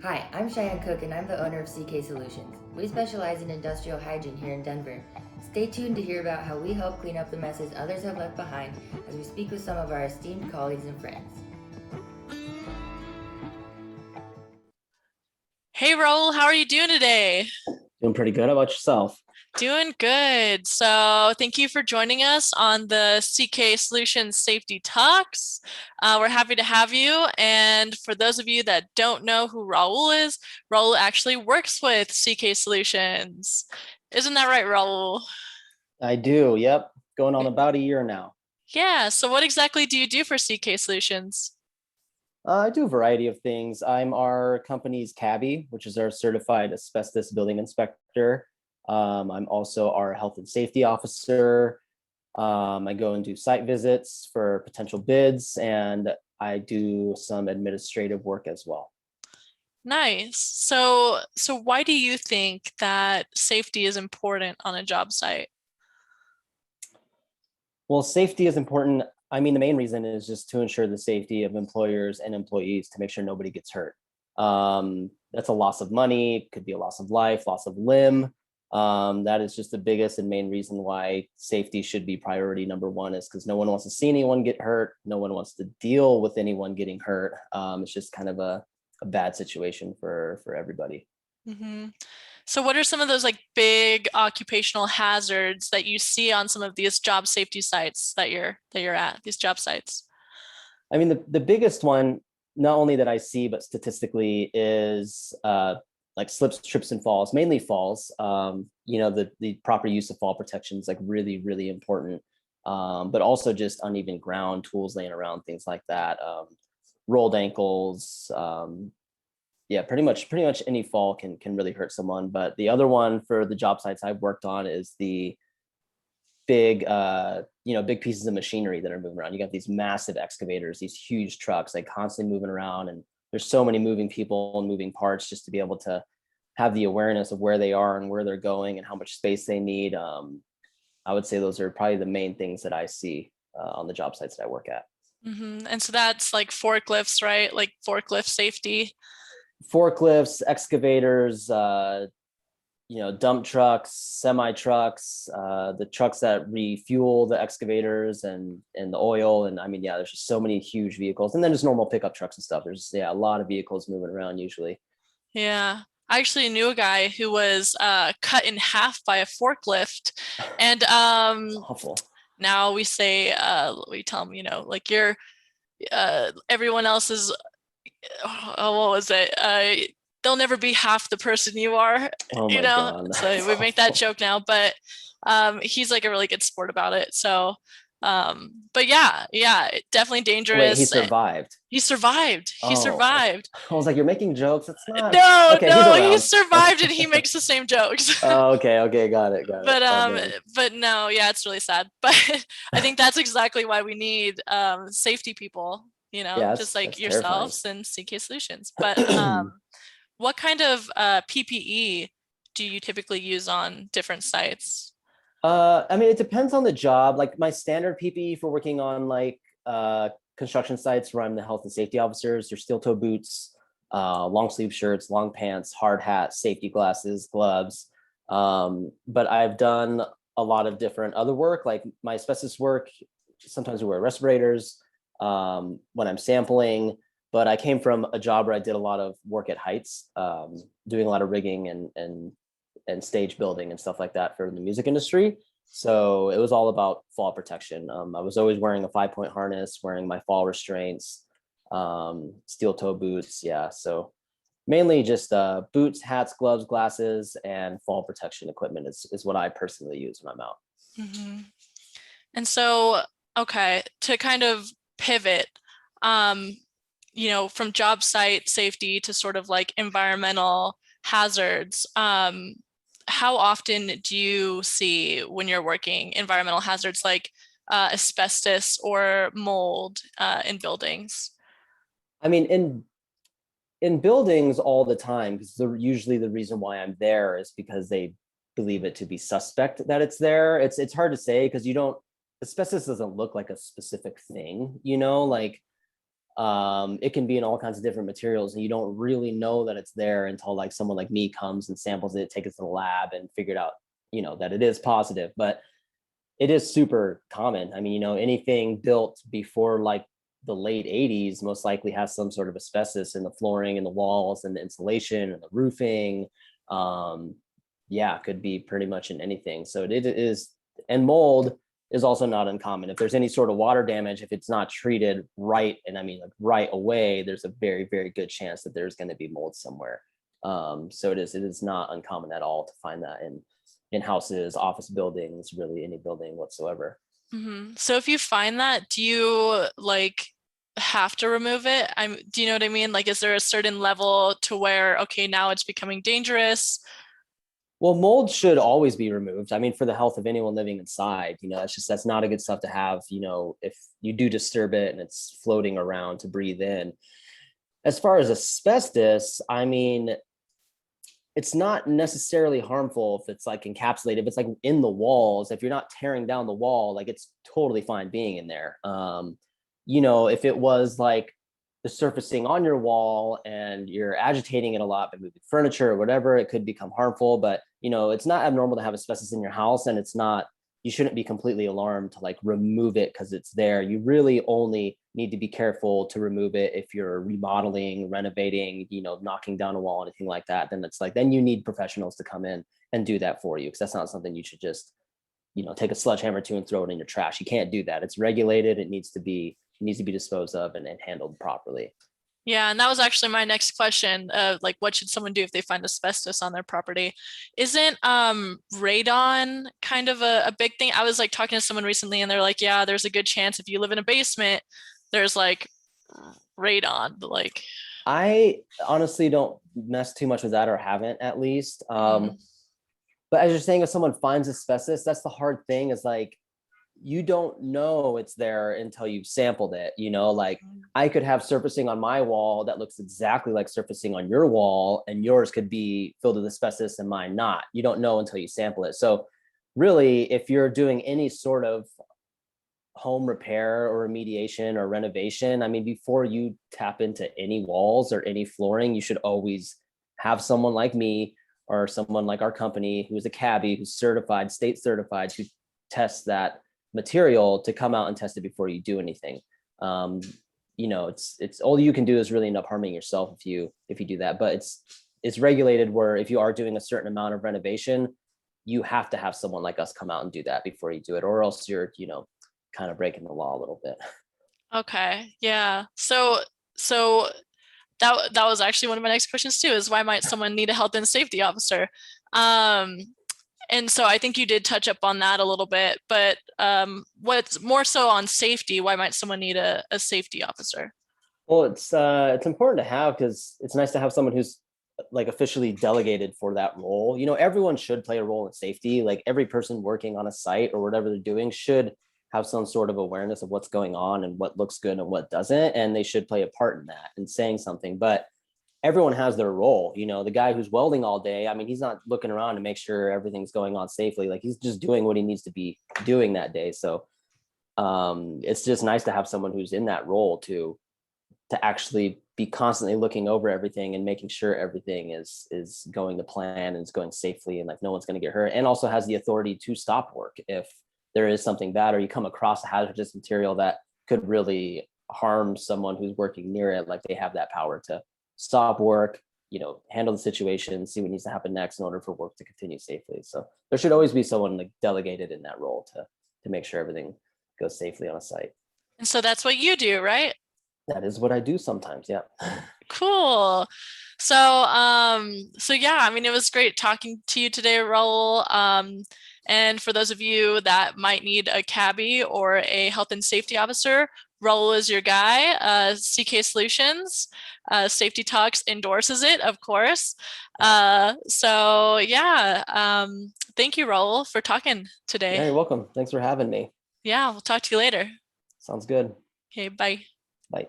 Hi, I'm Cheyenne Cook and I'm the owner of CK Solutions. We specialize in industrial hygiene here in Denver. Stay tuned to hear about how we help clean up the messes others have left behind as we speak with some of our esteemed colleagues and friends. Hey Raul, how are you doing today? Doing pretty good. How about yourself? Doing good. So, thank you for joining us on the CK Solutions Safety Talks. We're happy to have you. And for those of you that don't know who Raul is, Raul actually works with CK Solutions. Isn't that right, Raul? I do. Yep. Going on about a year now. Yeah. So, what exactly do you do for CK Solutions? I do a variety of things. I'm our company's Cabi, which is our certified asbestos building inspector. I'm also our health and safety officer. I go and do site visits for potential bids, and I do some administrative work as well. Nice. So why do you think that safety is important on a job site? Well, safety is important. I mean, the main reason is just to ensure the safety of employers and employees to make sure nobody gets hurt. That's a loss of money, could be a loss of life, loss of limb. That is just the biggest and main reason why safety should be priority number one, is because no one wants to see anyone get hurt. No one wants to deal with anyone getting hurt. It's just kind of a bad situation for everybody. hmm So what are some of those like big occupational hazards that you see on some of these job safety sites that you're at, these job sites? I mean, the biggest one, not only that I see, but statistically, is like slips, trips, and falls, mainly falls. The proper use of fall protection is like really, really important. But also just uneven ground, tools laying around, things like that. Rolled ankles. Yeah, pretty much any fall can really hurt someone. But the other one for the job sites I've worked on is the big pieces of machinery that are moving around. You got these massive excavators, these huge trucks, like constantly moving around, and there's so many moving people and moving parts, just to be able to have the awareness of where they are and where they're going and how much space they need. I would say those are probably the main things that I see on the job sites that I work at. And so that's like forklifts, right? Like forklift safety. Forklifts, excavators, dump trucks, semi trucks, the trucks that refuel the excavators and the oil. And I mean, yeah, there's just so many huge vehicles, and then just normal pickup trucks and stuff. There's a lot of vehicles moving around usually. Yeah. I actually knew a guy who was cut in half by a forklift. And It's awful. now we tell him, like you're everyone else is what was it? They'll never be half the person you are, Oh my God, So we make that joke now, but he's like a really good sport about it. So, but yeah, definitely Wait, he dangerous. survived. He survived. He Oh, survived. I was like, you're making jokes. It's not No, okay. He's no, he around. Okay. survived and he makes the same jokes. Oh, okay, got it. But Oh um, man. but no, yeah, it's really sad. But I think that's exactly why we need safety people, Yeah, just that's like terrifying. yourselves and CK Solutions. But what kind of PPE do you typically use on different sites? I mean, it depends on the job. Like my standard PPE for working on like construction sites where I'm the health and safety officers, your steel toe boots, long sleeve shirts, long pants, hard hat, safety glasses, gloves. But I've done a lot of different other work, like my asbestos work. Sometimes we wear respirators when I'm sampling. But I came from a job where I did a lot of work at heights, doing a lot of rigging and stage building and stuff like that for the music industry. So it was all about fall protection. I was always wearing a 5-point harness, wearing my fall restraints, steel toe boots. Yeah. So mainly just boots, hats, gloves, glasses, and fall protection equipment is what I personally use when I'm out. hmm And so, okay, to kind of pivot, um, from job site safety to sort of like environmental hazards, how often do you see when you're working environmental hazards like asbestos or mold in buildings? I mean, in buildings all the time, because usually the reason why I'm there is because they believe it to be suspect that it's there. It's hard to say because you don't, asbestos doesn't look like a specific thing, like It can be in all kinds of different materials, and you don't really know that it's there until like someone like me comes and samples it, takes it to the lab, and figured out, that it is positive. But it is super common. I mean, anything built before like the late 80s most likely has some sort of asbestos in the flooring and the walls and the insulation and the roofing. Yeah, could be pretty much in anything. So it is, and mold is also not uncommon. If there's any sort of water damage, if it's not treated right, and I mean like right away, there's a very, very good chance that there's going to be mold somewhere. So it is not uncommon at all to find that in houses, office buildings, really any building whatsoever. So if you find that, do you like have to remove it? Do you know what I mean? Like, is there a certain level to where, okay, now it's becoming dangerous? Well, mold should always be removed. I mean, for the health of anyone living inside, that's not a good stuff to have, if you do disturb it and it's floating around to breathe in. As far as asbestos, I mean, it's not necessarily harmful if it's like encapsulated, if it's like in the walls, if you're not tearing down the wall, like it's totally fine being in there. If it was like the surfacing on your wall and you're agitating it a lot by moving furniture or whatever, it could become harmful. But it's not abnormal to have asbestos in your house, and you shouldn't be completely alarmed to like remove it because it's there. You really only need to be careful to remove it if you're remodeling, renovating, knocking down a wall, anything like that. Then you need professionals to come in and do that for you, because that's not something you should just take a sledgehammer to and throw it in your trash. You can't do that. It's regulated. It needs to be disposed of and handled properly. Yeah, and that was actually my next question. Like, what should someone do if they find asbestos on their property? Isn't radon kind of a big thing? I was like talking to someone recently, and they're like, yeah, there's a good chance if you live in a basement, there's like radon. But like, I honestly don't mess too much with that, or haven't at least. But as you're saying, if someone finds asbestos, that's the hard thing, is like, you don't know it's there until you've sampled it. Like I could have surfacing on my wall that looks exactly like surfacing on your wall, and yours could be filled with asbestos and mine not. You don't know until you sample it. So really, if you're doing any sort of home repair or remediation or renovation, I mean, before you tap into any walls or any flooring, you should always have someone like me or someone like our company who is a Cabi, who's certified, state certified, to test that material, to come out and test it before you do anything. It's all you can do is really end up harming yourself if you do that. But it's regulated, where if you are doing a certain amount of renovation, you have to have someone like us come out and do that before you do it, or else you're kind of breaking the law a little bit. Okay, yeah. So that was actually one of my next questions too, is why might someone need a health and safety officer? And so I think you did touch up on that a little bit, but what's more so on safety, why might someone need a safety officer? Well, it's important to have, because it's nice to have someone who's like officially delegated for that role. Everyone should play a role in safety. Like every person working on a site or whatever they're doing should have some sort of awareness of what's going on and what looks good and what doesn't, and they should play a part in that and saying something. But everyone has their role. The guy who's welding all day, I mean, he's not looking around to make sure everything's going on safely. Like he's just doing what he needs to be doing that day. So it's just nice to have someone who's in that role to actually be constantly looking over everything and making sure everything is going to plan and is going safely, and like no one's going to get hurt, and also has the authority to stop work if there is something bad, or you come across a hazardous material that could really harm someone who's working near it. Like they have that power to stop work, handle the situation, see what needs to happen next in order for work to continue safely. So there should always be someone like delegated in that role to make sure everything goes safely on a site. And so that's what you do, right? That is what I do sometimes. Yeah. Cool. So yeah, I mean, it was great talking to you today, Raul. And for those of you that might need a Cabi or a health and safety officer, Raul is your guy. CK Solutions, Safety Talks endorses it, of course. So yeah, thank you, Raul, for talking today. Yeah, you're welcome. Thanks for having me. Yeah, we'll talk to you later. Sounds good. Okay, bye. Bye.